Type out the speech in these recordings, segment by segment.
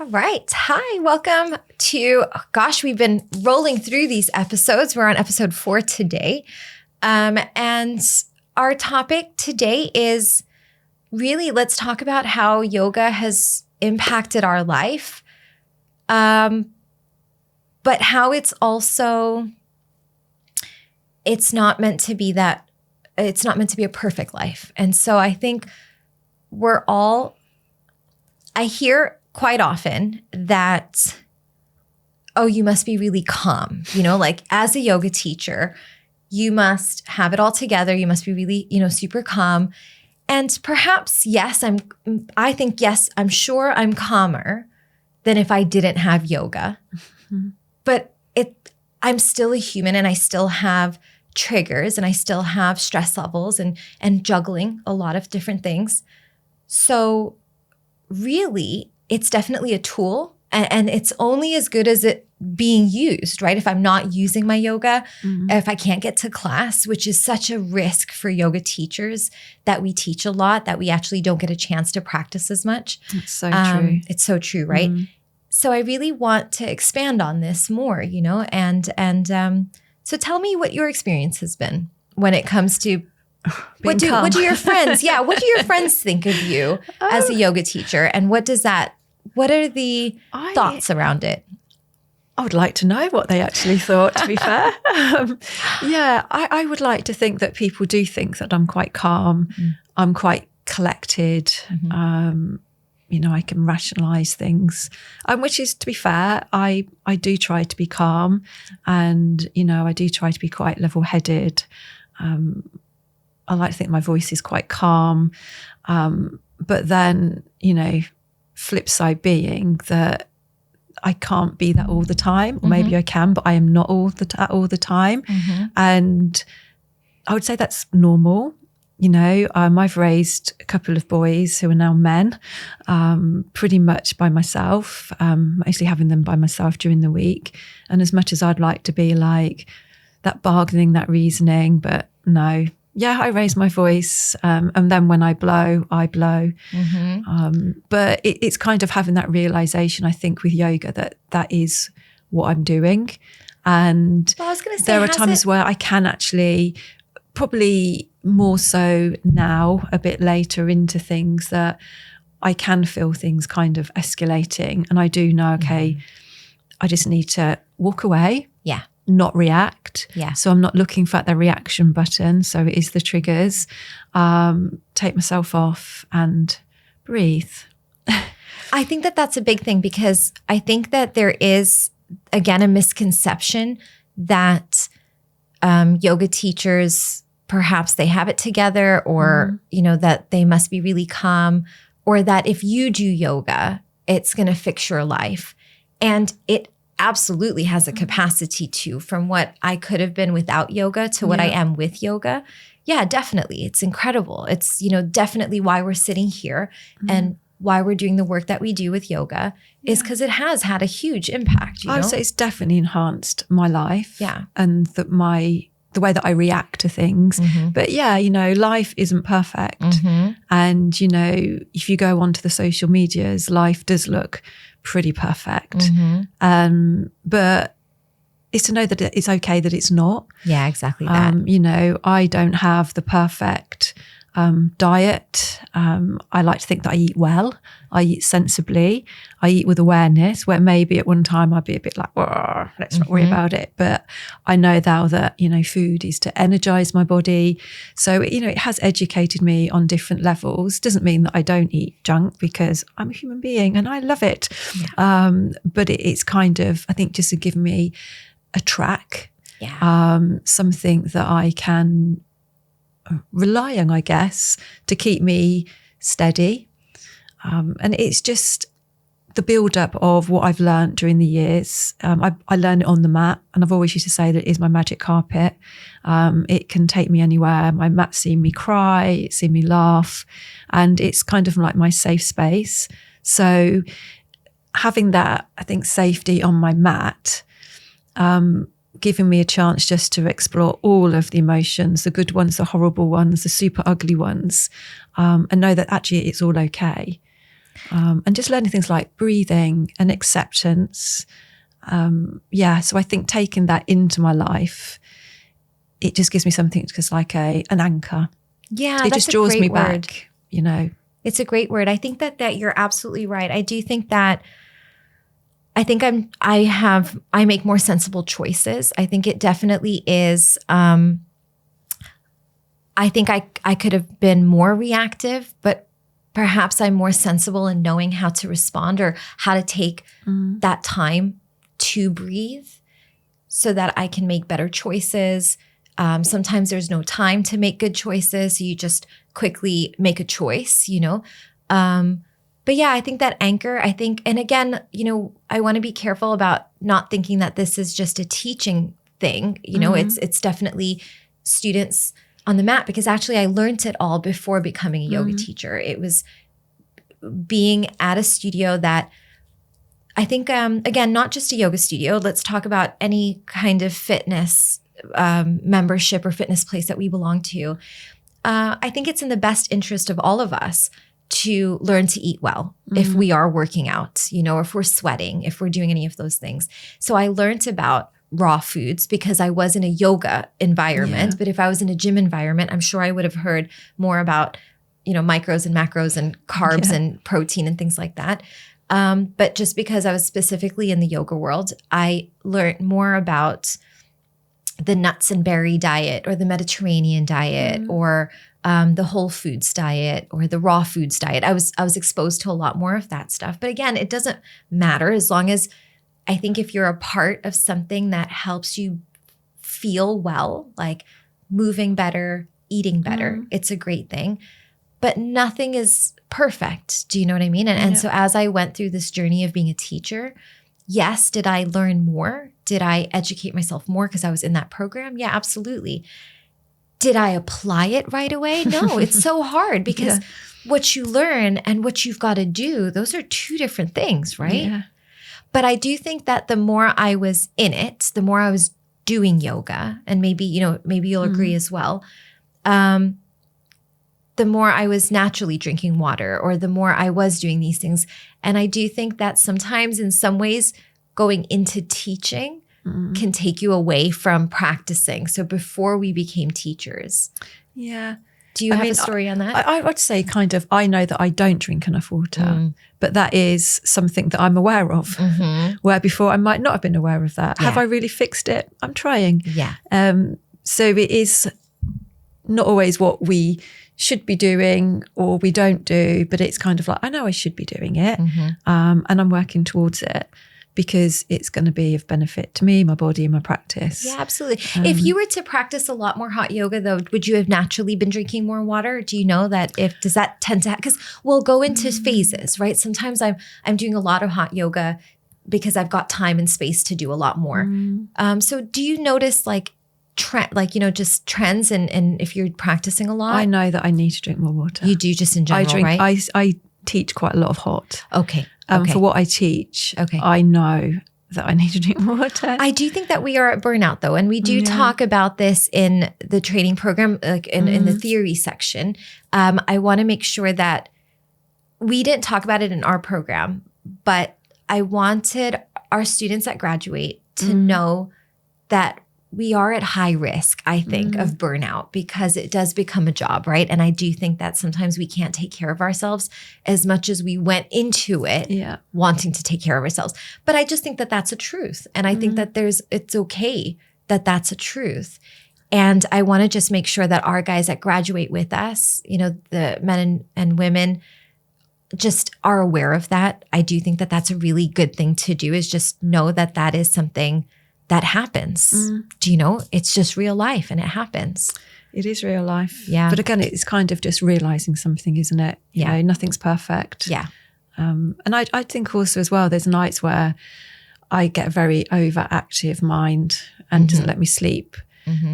All right. Hi, welcome to, we've been rolling through these episodes. We're on episode 4 today. And our topic today is really, let's talk about how yoga has impacted our life, but how it's also, it's not meant to be a perfect life. And so I think I hear quite often that, oh, you must be really calm. Like as a yoga teacher, you must have it all together. You must be really, super calm. And perhaps, yes, I'm sure I'm calmer than if I didn't have yoga. Mm-hmm. But I'm still a human and I still have triggers and I still have stress levels and juggling a lot of different things. So really, it's definitely a tool and it's only as good as it being used, right? If I'm not using my yoga, if I can't get to class, which is such a risk for yoga teachers that we teach a lot, that we actually don't get a chance to practice as much. It's so true. It's so true, right? So I really want to expand on this more, and so tell me what your experience has been when it comes to what do your friends, what do your friends think of you as a yoga teacher? And what are the thoughts around it? I would like to know what they actually thought, to be fair. I would like to think that people do think that I'm quite calm. I'm quite collected. I can rationalize things, which is, to be fair, I do try to be calm and, I do try to be quite level-headed. I like to think my voice is quite calm. But then, flip side being that I can't be that all the time, or maybe I can, but I am not all the time. And I would say that's normal. I've raised a couple of boys who are now men, pretty much by myself, mostly having them by myself during the week. And as much as I'd like to be like that bargaining, that reasoning, but no. Yeah, I raise my voice, and then when I blow, I blow. But it's kind of having that realization, I think, with yoga that is what I'm doing. And I was gonna say, there are times where I can actually, probably more so now, a bit later into things, that I can feel things kind of escalating. And I do know, okay, I just need to walk away. Yeah. Not react. Yeah. So I'm not looking for the reaction button. So it is the triggers. Take myself off and breathe. I think that that's a big thing, because I think that there is, again, a misconception that yoga teachers, perhaps they have it together, or, that they must be really calm, or that if you do yoga, it's going to fix your life. And it absolutely has a capacity to, from what I could have been without yoga to what I am with yoga. Yeah, definitely. It's incredible. It's, definitely why we're sitting here and why we're doing the work that we do with yoga is because it has had a huge impact. I would say it's definitely enhanced my life. Yeah. And the way that I react to things. But life isn't perfect. And, if you go onto the social medias, life does look pretty perfect. But it's to know that it's okay that it's not. Yeah, exactly that. I don't have the perfect diet. I like to think that I eat well. I eat sensibly. I eat with awareness, where maybe at one time I'd be a bit like, let's not worry about it. But I know now that, food is to energize my body. So, it has educated me on different levels. Doesn't mean that I don't eat junk, because I'm a human being and I love it. Yeah. But it's kind of, I think, just given me a track, something that I can rely on, I guess, to keep me steady. And it's just the build-up of what I've learned during the years. I learned it on the mat, and I've always used to say that it is my magic carpet. It can take me anywhere. My mat's seen me cry, it's seen me laugh, and it's kind of like my safe space. So having that, I think, safety on my mat, giving me a chance just to explore all of the emotions, the good ones, the horrible ones, the super ugly ones, and know that actually it's all okay. And just learning things like breathing and acceptance. So I think taking that into my life, it just gives me something just like an anchor. Yeah, it just draws me back, It's a great word. I think that you're absolutely right. I do think that I make more sensible choices. I think it definitely is. I think I could have been more reactive, but perhaps I'm more sensible in knowing how to respond or how to take that time to breathe so that I can make better choices. Sometimes there's no time to make good choices. So you just quickly make a choice, But yeah, I think that anchor, and again, I want to be careful about not thinking that this is just a teaching thing. It's definitely students on the mat, because actually I learned it all before becoming a yoga teacher. It was being at a studio that I think, again, not just a yoga studio. Let's talk about any kind of fitness membership or fitness place that we belong to. I think it's in the best interest of all of us to learn to eat well if we are working out, or if we're sweating, if we're doing any of those things. So I learned about raw foods because I was in a yoga environment. But if I was in a gym environment, I'm sure I would have heard more about, micros and macros and carbs and protein and things like that. But just because I was specifically in the yoga world, I learned more about the nuts and berry diet or the Mediterranean diet or the whole foods diet or the raw foods diet. I was exposed to a lot more of that stuff. But again, it doesn't matter as long as I think if you're a part of something that helps you feel well, like moving better, eating better, it's a great thing. But nothing is perfect. Do you know what I mean? And so as I went through this journey of being a teacher, yes, did I learn more? Did I educate myself more because I was in that program? Yeah, absolutely. Did I apply it right away? No, it's so hard because what you learn and what you've got to do, those are two different things, right? Yeah. But I do think that the more I was in it, the more I was doing yoga, and maybe you'll agree as well, the more I was naturally drinking water, or the more I was doing these things. And I do think that sometimes in some ways going into teaching can take you away from practicing. So before we became teachers. Yeah. Do you have a story on that? I would say I know that I don't drink enough water, but that is something that I'm aware of, where before I might not have been aware of that. Yeah. Have I really fixed it? I'm trying. Yeah. So it is not always what we should be doing or we don't do, but it's kind of like, I know I should be doing it, and I'm working towards it because it's going to be of benefit to me, my body, and my practice. Yeah, absolutely. If you were to practice a lot more hot yoga, though, would you have naturally been drinking more water? Do you know that does that tend to, because we'll go into phases, right? Sometimes I'm doing a lot of hot yoga because I've got time and space to do a lot more. So do you notice just trends and if you're practicing a lot? I know that I need to drink more water. You do, just in general, right? I teach quite a lot of hot. Okay. For what I teach, I know that I need to drink more water. I do think that we are at burnout, though, and we do talk about this in the training program, like in the theory section. I want to make sure that we didn't talk about it in our program, but I wanted our students that graduate to know that we are at high risk, I think, of burnout because it does become a job, right? And I do think that sometimes we can't take care of ourselves as much as we went into it wanting to take care of ourselves. But I just think that that's a truth. And I think that it's okay that that's a truth. And I want to just make sure that our guys that graduate with us, the men and women, just are aware of that. I do think that that's a really good thing to do, is just know that that is something that happens. Do you know? It's just real life and it happens. It is real life. Yeah. But again, it's kind of just realizing something, isn't it? You know, nothing's perfect. Yeah. And I think also as well, there's nights where I get a very overactive mind and doesn't let me sleep.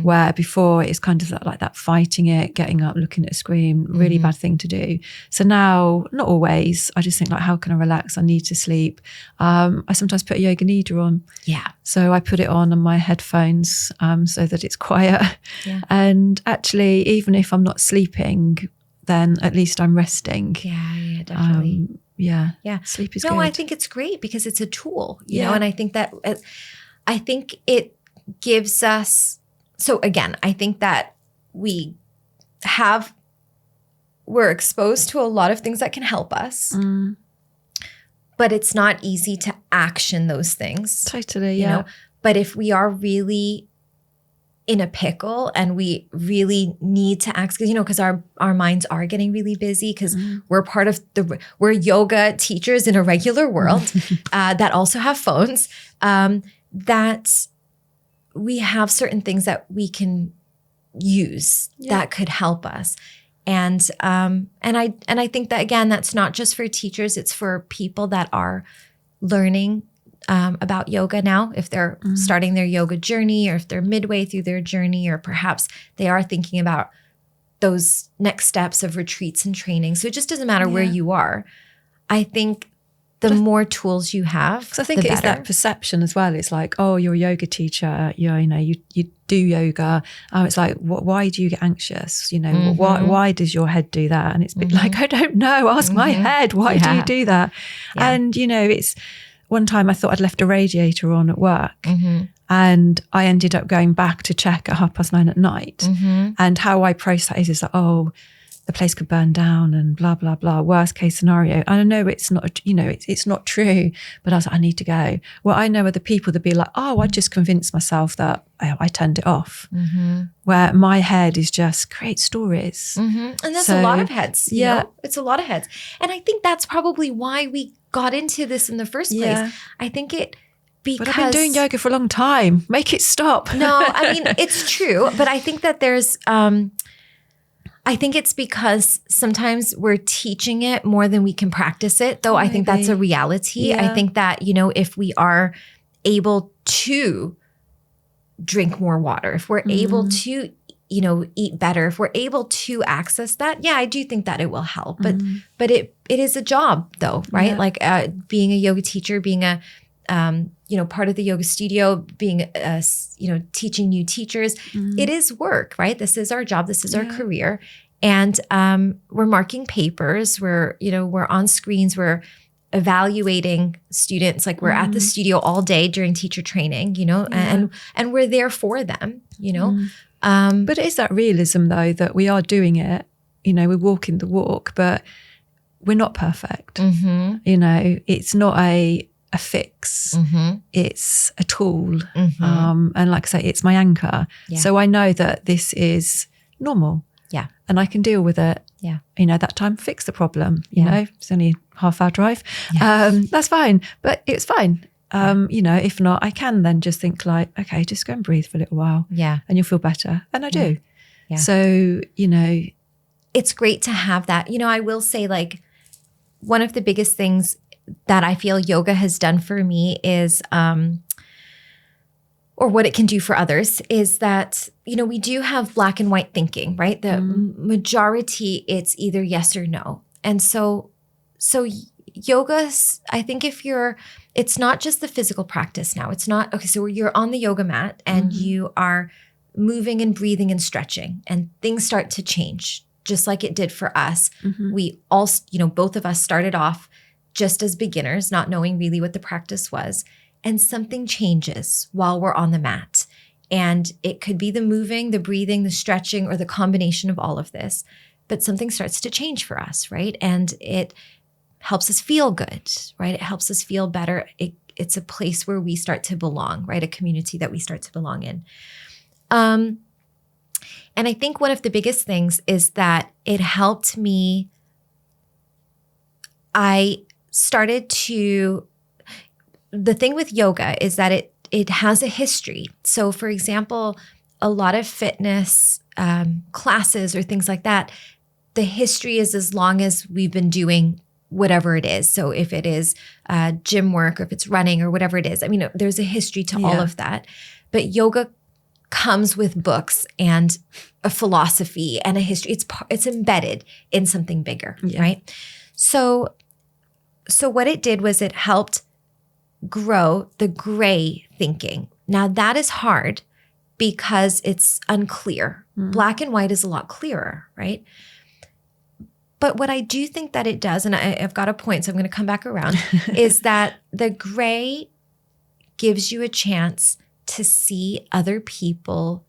Where before it's kind of like that fighting it, getting up, looking at a screen, really bad thing to do. So now, not always, I just think like, how can I relax? I need to sleep. I sometimes put a yoga nidra on. Yeah. So I put it on my headphones so that it's quiet. Yeah. And actually, even if I'm not sleeping, then at least I'm resting. Yeah, definitely. Yeah. Yeah. Sleep is good. No, I think it's great because it's a tool, you know, and I think it gives us, so again, I think that we're exposed to a lot of things that can help us, but it's not easy to action those things. Totally, you know? But if we are really in a pickle and we really need to act, because our minds are getting really busy because we're yoga teachers in a regular world that also have phones, that we have certain things that we can use that could help us. And I think that, again, that's not just for teachers, it's for people that are learning about yoga now, if they're starting their yoga journey or if they're midway through their journey, or perhaps they are thinking about those next steps of retreats and training. So it just doesn't matter where you are. I think the more tools you have, because I think it's that perception as well. It's like, oh, you're a yoga teacher, you do yoga. It's like, why do you get anxious? Why does your head do that? And it's been like, I don't know. Ask my head. Why do you do that? Yeah. And it's one time I thought I'd left a radiator on at work, and I ended up going back to check at 9:30 at night. And how I process is like, oh, the place could burn down and blah, blah, blah, worst case scenario. And I know it's not, it's not true, but I was like, I need to go. Well, I know other people that be like, oh, I just convinced myself that I turned it off. Where my head is just create stories. And that's a lot of heads. You know? It's a lot of heads. And I think that's probably why we got into this in the first place. Yeah. I think because But I've been doing yoga for a long time. Make it stop. No, I mean, it's true. But I think that there's, I think it's because sometimes we're teaching it more than we can practice it, though. I think that's a reality. I think that, if we are able to drink more water, if we're able to, eat better, if we're able to access that, I do think that it will help. But it is a job, though, right? Like being a yoga teacher, being a part of the yoga studio, being, teaching new teachers, it is work, right? This is our job. This is our career. And we're marking papers. We're on screens. We're evaluating students. Like we're at the studio all day during teacher training, and we're there for them, But it is that realism, though, that we are doing it. We're walking the walk, but we're not perfect. It's not a fix. It's a tool. And like I say, it's my anchor. So I know that this is normal. And I can deal with it. That time, fix the problem. It's only a half-hour drive. That's fine. But it's fine. If not, I can then just think like, okay, just go and breathe for a little while. And you'll feel better. And I do. So, it's great to have that. I will say, like, one of the biggest things that I feel yoga has done for me is, or what it can do for others, is that, we do have black and white thinking, right? The majority, it's either yes or no. And so yoga, I think it's not just the physical practice now. It's not, okay, so you're on the yoga mat and you are moving and breathing and stretching, and things start to change, just like it did for us. We all, both of us started off just as beginners, not knowing really what the practice was. And something changes while we're on the mat. And it could be the moving, the breathing, the stretching, or the combination of all of this. But something starts to change for us, right? And it helps us feel good, right? It helps us feel better. It's a place where we start to belong, right? A community that we start to belong in. And I think one of the biggest things is that it helped me. The thing with yoga is that it has a history. So for example, a lot of fitness classes or things like that, the history is as long as we've been doing whatever it is. So if it is gym work, or if it's running, or whatever it is, there's a history to all of that. But yoga comes with books and a philosophy and a history. It's embedded in something bigger, right? So what it did was it helped grow the gray thinking. Now that is hard because it's unclear. Black and white is a lot clearer, right? But what I do think that it does, and I've got a point, so I'm going to come back around, is that the gray gives you a chance to see other people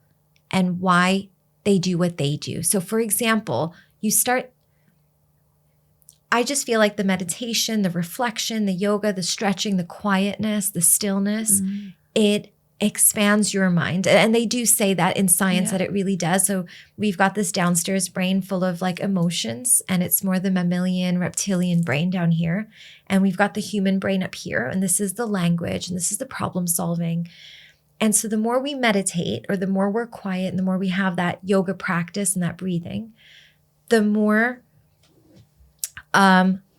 and why they do what they do. So for example, I just feel like the meditation, the reflection, the yoga, the stretching, the quietness, the stillness, it expands your mind. And they do say that in science that it really does. So we've got this downstairs brain full of like emotions, and it's more the mammalian, reptilian brain down here. And we've got the human brain up here. And this is the language, and this is the problem solving. And so the more we meditate, or the more we're quiet, and the more we have that yoga practice and that breathing, the more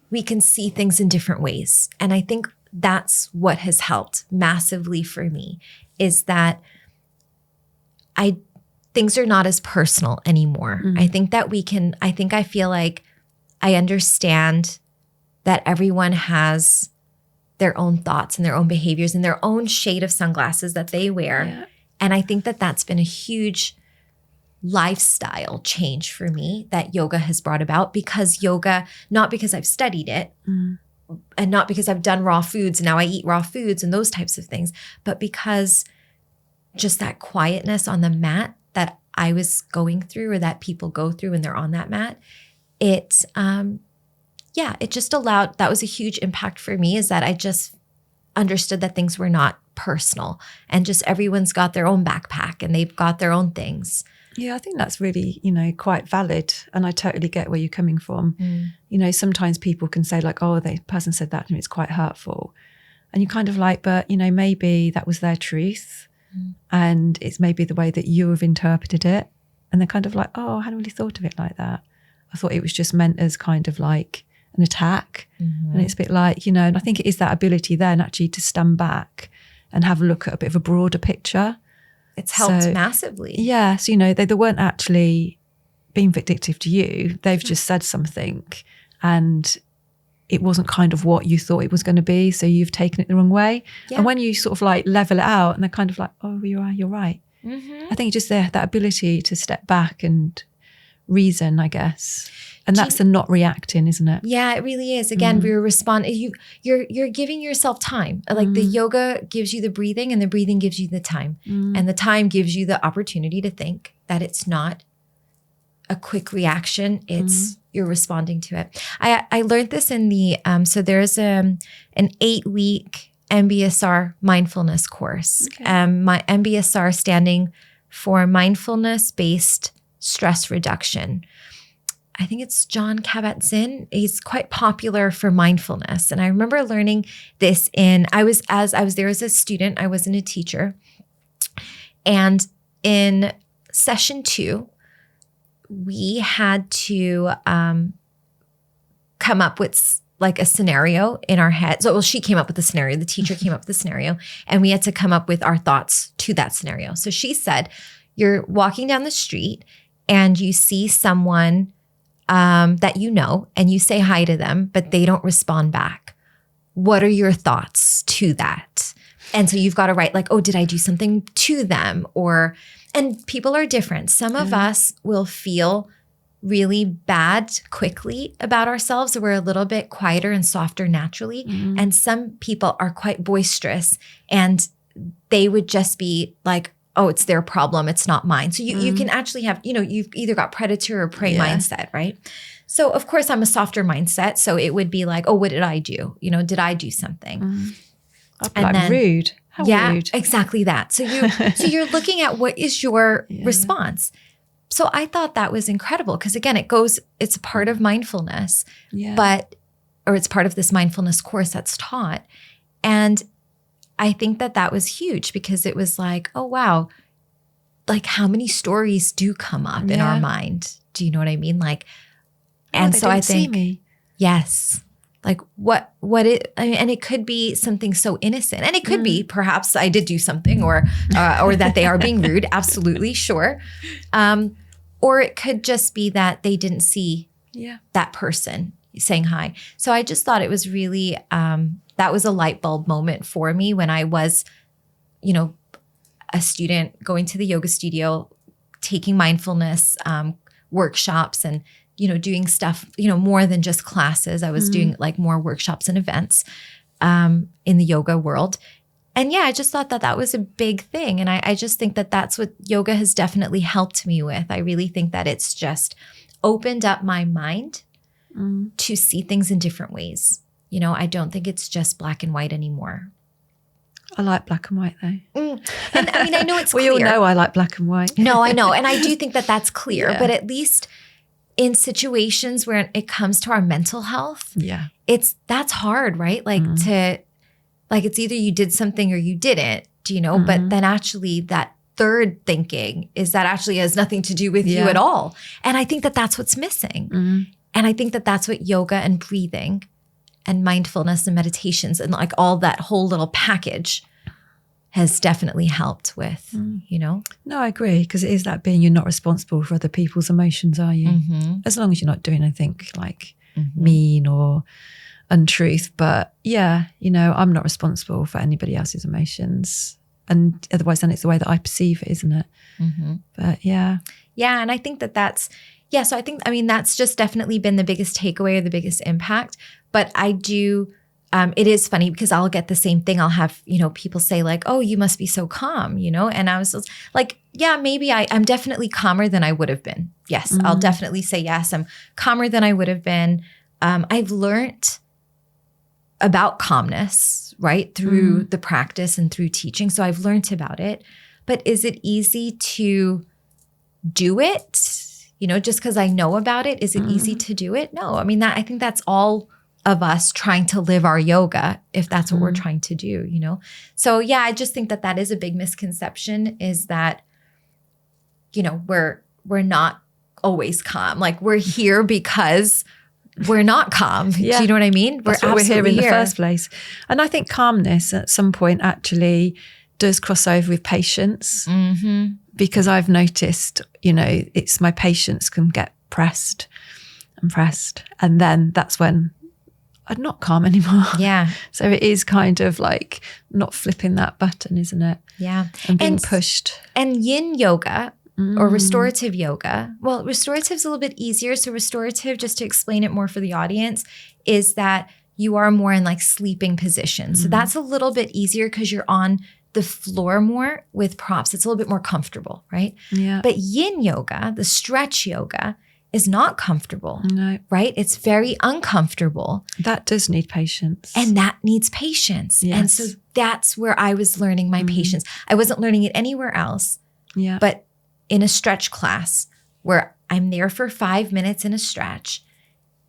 we can see things in different ways. And I think that's what has helped massively for me, is that things are not as personal anymore. I think that I feel like I understand that everyone has their own thoughts and their own behaviors and their own shade of sunglasses that they wear. Yeah. And I think that that's been a huge lifestyle change for me that yoga has brought about, because yoga, not because I've studied it and not because I've done raw foods and now I eat raw foods and those types of things, but because just that quietness on the mat that I was going through, or that people go through when they're on that mat, it just allowed, that was a huge impact for me, is that I just understood that things were not personal, and just everyone's got their own backpack and they've got their own things. Yeah, I think that's really, quite valid. And I totally get where you're coming from. Sometimes people can say like, oh, the person said that to me, it's quite hurtful. And you're kind of like, but, maybe that was their truth. And it's maybe the way that you have interpreted it. And they're kind of like, oh, I hadn't really thought of it like that. I thought it was just meant as kind of like an attack. And it's a bit like, and I think it is that ability then actually to stand back and have a look at a bit of a broader picture. It's helped massively. Yeah. So, they weren't actually being vindictive to you. They've just said something and it wasn't kind of what you thought it was going to be. So you've taken it the wrong way. Yeah. And when you sort of like level it out and they're kind of like, oh, you're right. I think just that ability to step back and reason, I guess. And that's the not reacting, isn't it? Yeah, it really is. Again, we were responding. You're giving yourself time. Like the yoga gives you the breathing, and the breathing gives you the time. And the time gives you the opportunity to think that it's not a quick reaction. It's you're responding to it. I learned this in the, so there's an 8-week MBSR mindfulness course. Okay. My MBSR standing for mindfulness-based stress reduction. I think it's John Kabat-Zinn. He's quite popular for mindfulness. And I remember learning this I was there as a student, I wasn't a teacher. And in session 2, we had to come up with like a scenario in our head. So, she came up with the scenario, the teacher came up with the scenario, and we had to come up with our thoughts to that scenario. So she said, you're walking down the street and you see someone that and you say hi to them, but they don't respond back. What are your thoughts to that? And so you've got to write like, oh, did I do something to them? And people are different. Some of us will feel really bad quickly about ourselves. So we're a little bit quieter and softer naturally. And some people are quite boisterous, and they would just be like, oh, it's their problem, it's not mine. So you can actually have, you've either got predator or prey mindset, right? So of course I'm a softer mindset. So it would be like, oh, what did I do? Did I do something? And then rude. How rude. Exactly that. So you're looking at what is your response. So I thought that was incredible, because again, it's a part of mindfulness, or it's part of this mindfulness course that's taught. And I think that was huge, because it was like, oh, wow, like how many stories do come up in our mind? Do you know what I mean? Like, and so I think, yes, like and it could be something so innocent, and it could be perhaps I did do something, or that they are being rude. Absolutely. Sure. Or it could just be that they didn't see that person saying hi. So I just thought it was really, that was a light bulb moment for me when I was, a student going to the yoga studio, taking mindfulness workshops, and, doing stuff, more than just classes. I was doing like more workshops and events in the yoga world. And yeah, I just thought that was a big thing. And I just think that that's what yoga has definitely helped me with. I really think that it's just opened up my mind to see things in different ways. I don't think it's just black and white anymore. I like black and white though. And I mean, I know it's we clear. all know I like black and white. No, I know. And I do think that that's clear. Yeah. But at least in situations where it comes to our mental health, that's hard, right? Like it's either you did something or you didn't, but then actually that third thinking is that actually has nothing to do with you at all. And I think that that's what's missing. And I think that that's what yoga and breathing and mindfulness and meditations and like all that whole little package has definitely helped with, No, I agree. Because it is that being, you're not responsible for other people's emotions, are you? As long as you're not doing anything like mean or untruth. But yeah, I'm not responsible for anybody else's emotions. And otherwise then it's the way that I perceive it, isn't it? But yeah. Yeah. And I think that's, so that's just definitely been the biggest takeaway or the biggest impact. But I do, it is funny because I'll get the same thing. I'll have, people say like, oh, you must be so calm, and I was like, yeah, maybe I'm definitely calmer than I would have been. Yes, I'll definitely say yes, I'm calmer than I would have been. I've learned about calmness, right, through the practice and through teaching. So I've learned about it. But is it easy to do it? Just because I know about it, is it easy to do it? No. I mean, I think that's all of us trying to live our yoga, if that's what we're trying to do, So yeah, I just think that is a big misconception, is that, we're not always calm. Like we're here because we're not calm. Do you know what I mean? That's why we're here in the first place. And I think calmness at some point actually does cross over with patience, because I've noticed, it's my patience can get pressed, and then that's when I'm not calm anymore. Yeah. So it is kind of like not flipping that button, isn't it? Yeah. And being pushed. And yin yoga or restorative yoga, well, restorative is a little bit easier. So restorative, just to explain it more for the audience, is that you are more in like sleeping position. So that's a little bit easier because you're on the floor more with props. It's a little bit more comfortable, right? Yeah. But yin yoga, the stretch yoga, is not comfortable, right? It's very uncomfortable. That does need patience. And that needs patience. Yes. And so that's where I was learning my patience. I wasn't learning it anywhere else, but in a stretch class where I'm there for 5 minutes in a stretch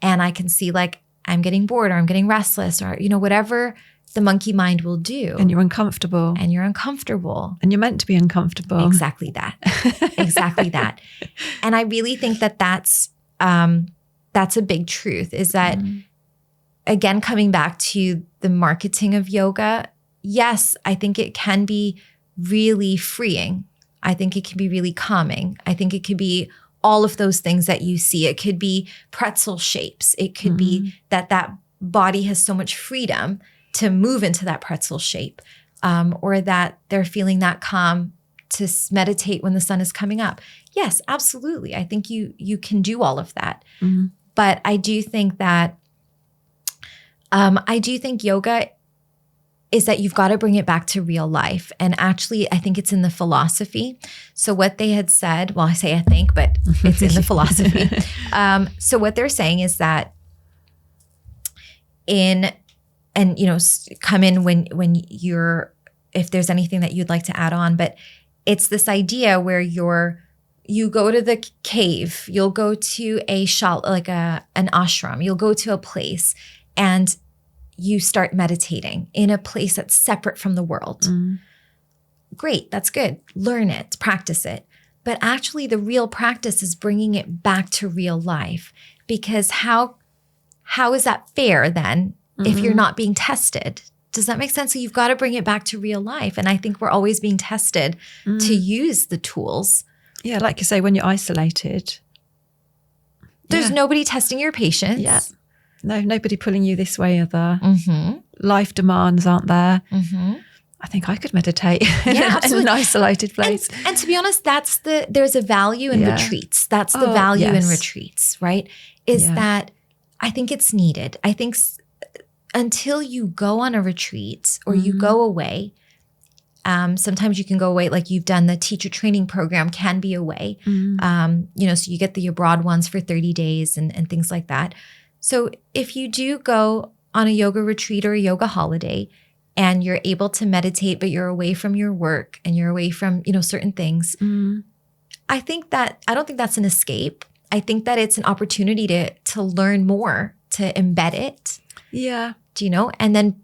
and I can see like I'm getting bored or I'm getting restless or, whatever the monkey mind will do. And you're uncomfortable. And you're uncomfortable. And you're meant to be uncomfortable. Exactly that. Exactly that. And I really think that that's a big truth, is that, again, coming back to the marketing of yoga, yes, I think it can be really freeing. I think it can be really calming. I think it could be all of those things that you see. It could be pretzel shapes. It could be that body has so much freedom to move into that pretzel shape, or that they're feeling that calm to meditate when the sun is coming up. Yes, absolutely. I think you can do all of that. But I do think that, yoga is that you've got to bring it back to real life. And actually, I think it's in the philosophy. So what they had said, well, I say I think, but it's in the philosophy. So what they're saying is that come in when you're, if there's anything that you'd like to add on, but it's this idea where you go to the cave, you'll go to a shal, like an ashram, you'll go to a place and you start meditating in a place that's separate from the world. Great, that's good. Learn it, practice it. But actually the real practice is bringing it back to real life, because how is that fair then if you're not being tested? Does that make sense? So you've got to bring it back to real life. And I think we're always being tested to use the tools. Yeah, like you say, when you're isolated. There's nobody testing your patience. Yeah. No, nobody pulling you this way or that. Life demands aren't there. I think I could meditate in Yeah, in an isolated place. And to be honest, there's a value in retreats. That's the value in retreats, right? Is that I think it's needed. I think until you go on a retreat or you go away, sometimes you can go away, like you've done the teacher training program can be away. So you get the abroad ones for 30 days and things like that. So if you do go on a yoga retreat or a yoga holiday and you're able to meditate, but you're away from your work and you're away from, certain things, I don't think that's an escape. I think that it's an opportunity to learn more, to embed it. Yeah. Do you know? And then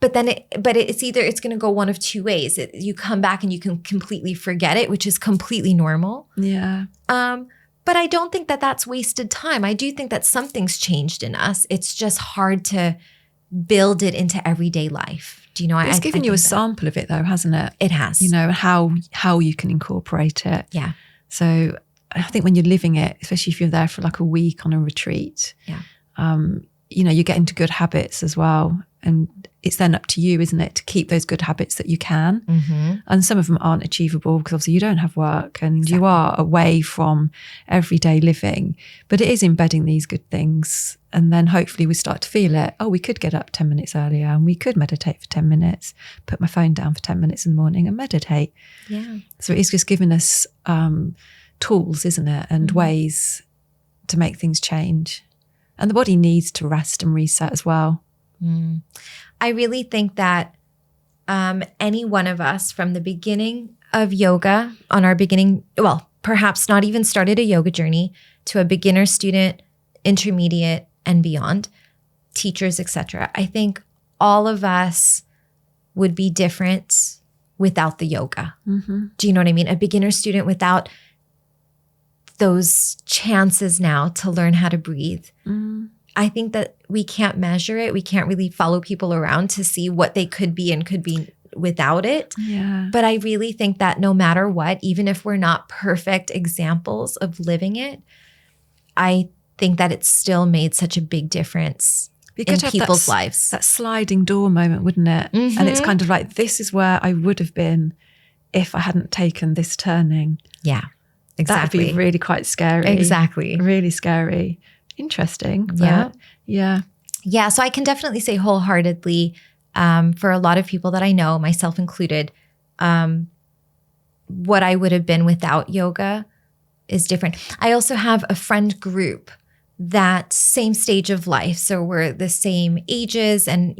it's going to go one of two ways. You come back and you can completely forget it, which is completely normal. Yeah. But I don't think that that's wasted time. I do think that something's changed in us. It's just hard to build it into everyday life. Do you know? It's given you a sample of it though, hasn't it? It has. How you can incorporate it. Yeah. So I think when you're living it, especially if you're there for like a week on a retreat, you get into good habits as well. And it's then up to you, isn't it, to keep those good habits that you can. And some of them aren't achievable because obviously you don't have work and you are away from everyday living. But it is embedding these good things. And then hopefully we start to feel it. Oh, we could get up 10 minutes earlier and we could meditate for 10 minutes, put my phone down for 10 minutes in the morning and meditate. Yeah. So it is just giving us tools, isn't it? And ways to make things change. And the body needs to rest and reset as well. I really think that any one of us from the beginning of yoga perhaps not even started a yoga journey to a beginner, student, intermediate, and beyond, teachers, etc. I think all of us would be different without the yoga. Do you know what I mean? A beginner student without those chances now to learn how to breathe. I think that we can't measure it. We can't really follow people around to see what they could be and could be without it. Yeah. But I really think that no matter what, even if we're not perfect examples of living it, I think that it's still made such a big difference in people's lives. That sliding door moment, wouldn't it? And it's kind of like, this is where I would have been if I hadn't taken this turning. Yeah, exactly. That would be really quite scary. Exactly. Really scary. Interesting. Yeah. Yeah. So I can definitely say wholeheartedly, for a lot of people that I know, myself included, what I would have been without yoga is different. I also have a friend group that same stage of life. So we're the same ages and,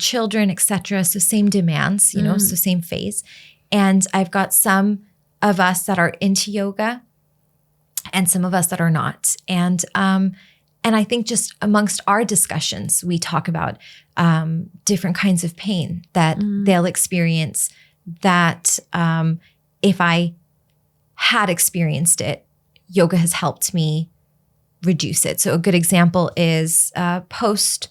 children, etc. So same demands, so same phase. And I've got some of us that are into yoga and some of us that are not. And I think just amongst our discussions, we talk about different kinds of pain that they'll experience that if I had experienced it, yoga has helped me reduce it. So a good example is post-birth.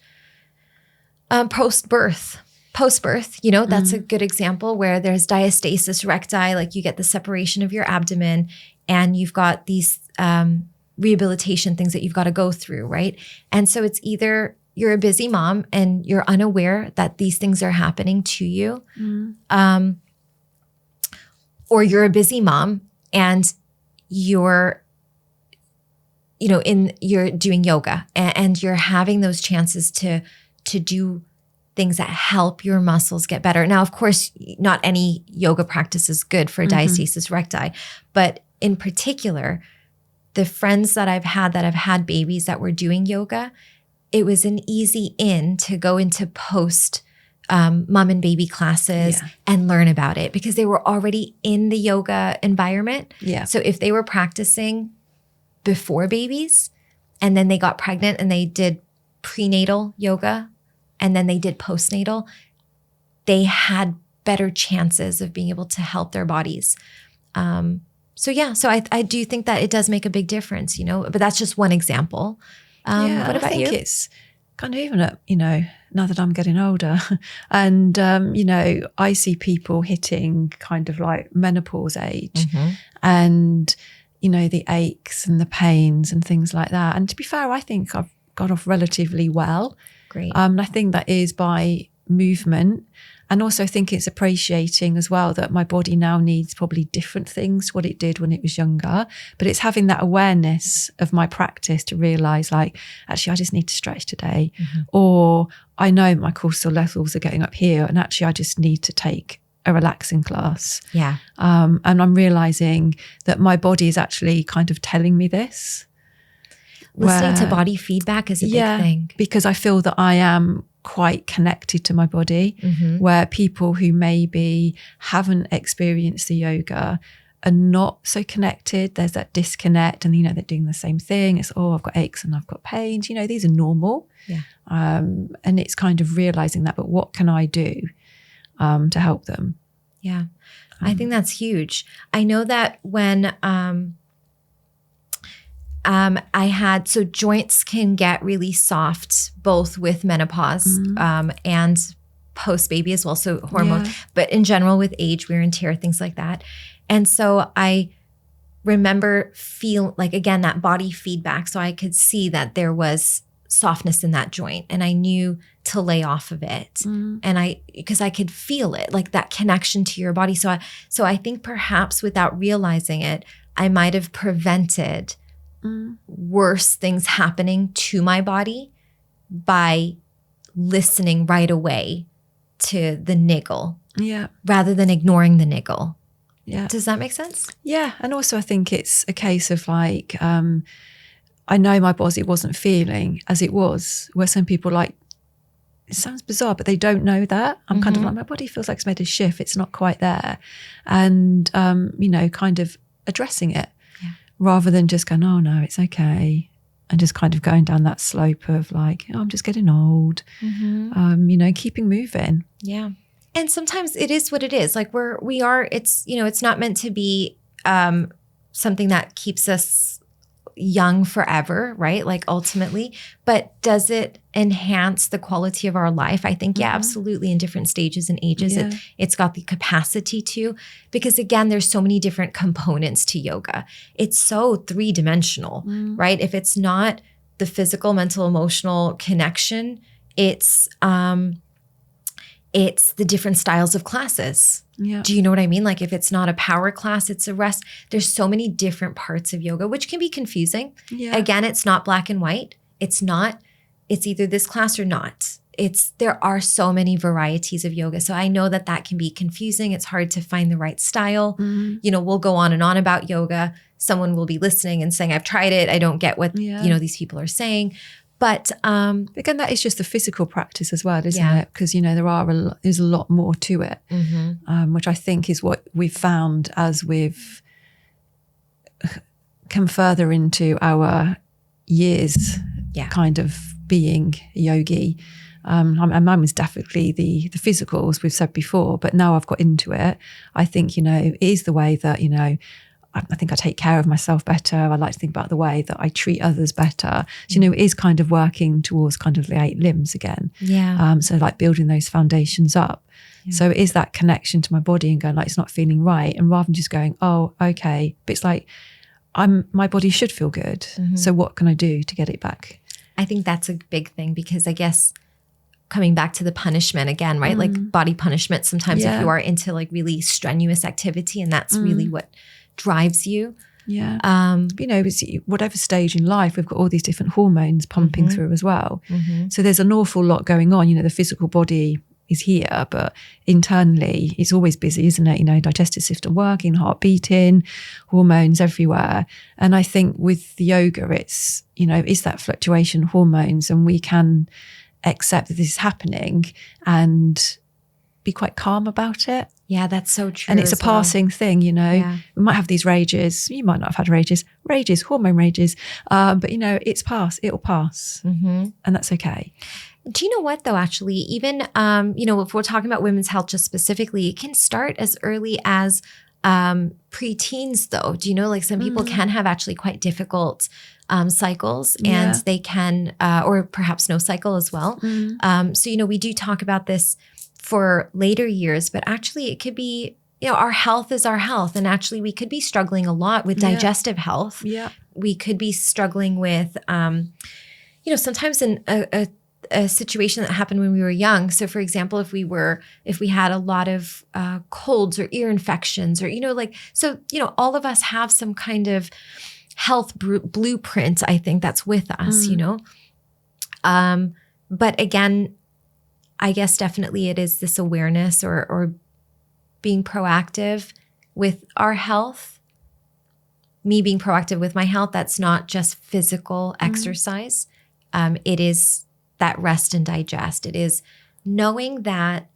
Post-birth, that's a good example where there's diastasis recti, like you get the separation of your abdomen and you've got these rehabilitation things that you've got to go through, right? And so it's either you're a busy mom and you're unaware that these things are happening to you, or you're a busy mom and you're doing yoga and you're having those chances to do things that help your muscles get better. Now, of course, not any yoga practice is good for diastasis recti, but in particular, the friends that I've had babies that were doing yoga, it was an easy in to go into post mom and baby classes and learn about it because they were already in the yoga environment. Yeah. So if they were practicing before babies and then they got pregnant and they did prenatal yoga and then they did postnatal, they had better chances of being able to help their bodies. So I do think that it does make a big difference, but that's just one example. What about you? It's kind of even at, now that I'm getting older and, I see people hitting kind of like menopause age and, the aches and the pains and things like that. And to be fair, I think I've got off relatively well. Great. I think that is by movement And also I think it's appreciating as well that my body now needs probably different things to what it did when it was younger. But it's having that awareness of my practice to realise like, actually, I just need to stretch today. Or I know my cortisol levels are getting up here and actually I just need to take a relaxing class. Yeah. And I'm realising that my body is actually kind of telling me this. Listening to body feedback is a big thing. Because I feel that I am quite connected to my body, where people who maybe haven't experienced the yoga are not so connected. There's that disconnect and, they're doing the same thing. It's, I've got aches and I've got pains. These are normal. Yeah. And it's kind of realising that, but what can I do to help them? Yeah. I think that's huge. I know that when so joints can get really soft both with menopause and post-baby as well, so hormone, but in general with age, wear and tear, things like that. And so I remember feel like, again, that body feedback. So I could see that there was softness in that joint and I knew to lay off of it. And because I could feel it, like that connection to your body. So I think perhaps without realizing it, I might have prevented worse things happening to my body by listening right away to the niggle rather than ignoring the niggle. Yeah. Does that make sense? Yeah. And also I think it's a case of like, I know my body wasn't feeling as it was, where some people like, it sounds bizarre, but they don't know that. I'm kind of like, my body feels like it's made a shift. It's not quite there. And, kind of addressing it rather than just going, oh no, it's okay. And just kind of going down that slope of like, I'm just getting old, keeping moving. Yeah. And sometimes it is what it is. Like it's not meant to be something that keeps us young forever, right? Like ultimately, but does it enhance the quality of our life? I think, absolutely. In different stages and ages, it's got the capacity to, because again, there's so many different components to yoga. It's so three-dimensional, right? If it's not the physical, mental, emotional connection, it's the different styles of classes. Yeah. Do you know what I mean? Like if it's not a power class, it's a rest. There's so many different parts of yoga, which can be confusing. Yeah. Again, it's not black and white. It's either this class or not. There are so many varieties of yoga. So I know that can be confusing. It's hard to find the right style. We'll go on and on about yoga. Someone will be listening and saying, I've tried it. I don't get what, these people are saying. But again, that is just the physical practice as well, isn't it? Because there's a lot more to it, which I think is what we've found as we've come further into our years, kind of being yogi. And mine was definitely the physical, as we've said before. But now I've got into it. I think it is the way that I think I take care of myself better. I like to think about the way that I treat others better. So, it is kind of working towards kind of the 8 limbs again. Yeah. So like building those foundations up. Yeah. So it is that connection to my body and going like, it's not feeling right. And rather than just going, oh, okay. But it's like, my body should feel good. So what can I do to get it back? I think that's a big thing because I guess coming back to the punishment again, right? Like body punishment. Sometimes if you are into like really strenuous activity and that's really what drives you. Yeah. It's whatever stage in life, we've got all these different hormones pumping through as well. So there's an awful lot going on. The physical body is here, but internally it's always busy, isn't it? Digestive system working, heart beating, hormones everywhere. And I think with the yoga, it's, it's that fluctuation hormones, and we can accept that this is happening and be quite calm about it. Yeah, that's so true. And it's a passing thing, Yeah. We might have these rages. You might not have had rages, hormone rages. But, it's past. It'll pass. And that's okay. Do you know what, though, actually, even, if we're talking about women's health just specifically, it can start as early as preteens, though. Do you know, like some people can have actually quite difficult cycles and they can, or perhaps no cycle as well. So, we do talk about this for later years, but actually it could be, our health is our health. And actually we could be struggling a lot with digestive health. Yeah. We could be struggling with, sometimes in a situation that happened when we were young. So for example, if we had a lot of colds or ear infections or, all of us have some kind of health blueprint, I think that's with us, But again, I guess definitely it is this awareness or being proactive with our health. Me being proactive with my health, that's not just physical exercise. It is that rest and digest. It is knowing that,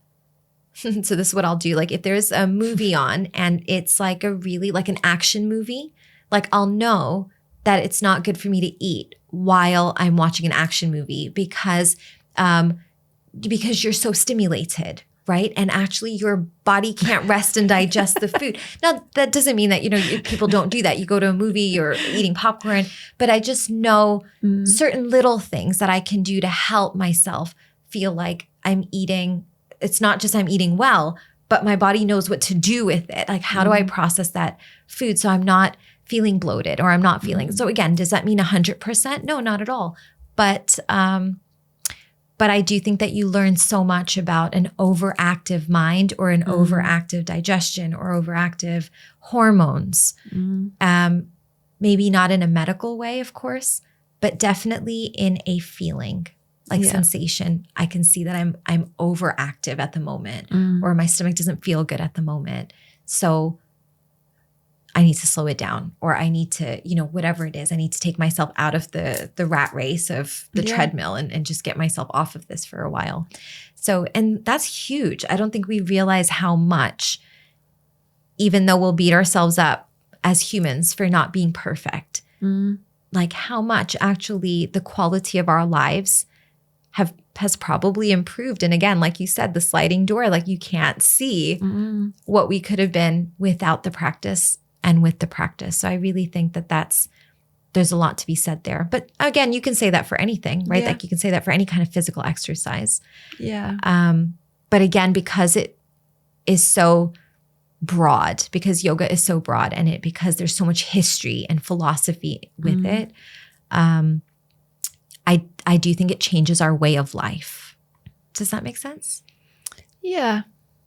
so this is what I'll do. Like if there's a movie on and it's like an action movie, like I'll know that it's not good for me to eat while I'm watching an action movie because you're so stimulated, right? And actually your body can't rest and digest the food. Now, that doesn't mean that, people don't do that. You go to a movie or eating popcorn, but I just know certain little things that I can do to help myself feel like I'm eating. It's not just I'm eating well, but my body knows what to do with it. Like, how do I process that food so I'm not feeling bloated or I'm not feeling. So again, does that mean 100%? No, not at all. But I do think that you learn so much about an overactive mind or an overactive digestion or overactive hormones. Maybe not in a medical way, of course, but definitely in a feeling, like sensation. I can see that I'm overactive at the moment or my stomach doesn't feel good at the moment. So I need to slow it down, or I need to, whatever it is, I need to take myself out of the rat race of the treadmill and just get myself off of this for a while. So, and that's huge. I don't think we realize how much, even though we'll beat ourselves up as humans for not being perfect, like how much actually the quality of our lives has probably improved. And again, like you said, the sliding door, like you can't see what we could have been without the practice and with the practice. So I really think that there's a lot to be said there. But again, you can say that for anything, right? Yeah. Like you can say that for any kind of physical exercise. Yeah. But again, because it is so broad, because yoga is so broad and because there's so much history and philosophy with it, I do think it changes our way of life. Does that make sense? Yeah.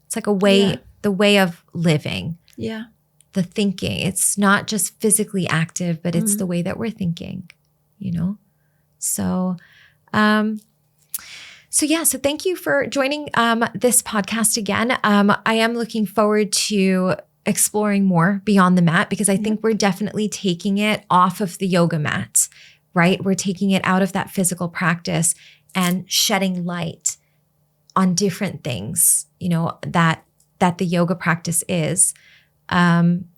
It's like a way, the way of living. Yeah. The thinking. It's not just physically active, but it's the way that we're thinking, So, so thank you for joining this podcast again. I am looking forward to exploring more beyond the mat because I think we're definitely taking it off of the yoga mat, right? We're taking it out of that physical practice and shedding light on different things, that the yoga practice is.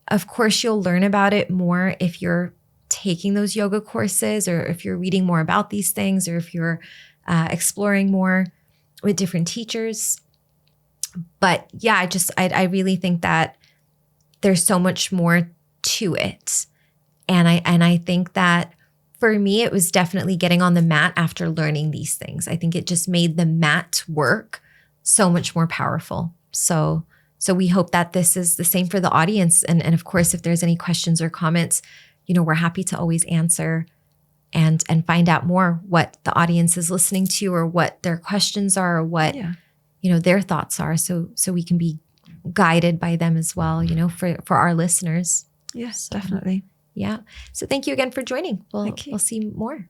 Of course, you'll learn about it more if you're taking those yoga courses or if you're reading more about these things or if you're exploring more with different teachers. But yeah, I really think that there's so much more to it. And I think that for me, it was definitely getting on the mat after learning these things. I think it just made the mat work so much more powerful. So we hope that this is the same for the audience. And of course, if there's any questions or comments, we're happy to always answer and find out more what the audience is listening to or what their questions are or what, their thoughts are. So we can be guided by them as well, for our listeners. Yes, definitely. Yeah. So thank you again for joining. Thank you. We'll see more.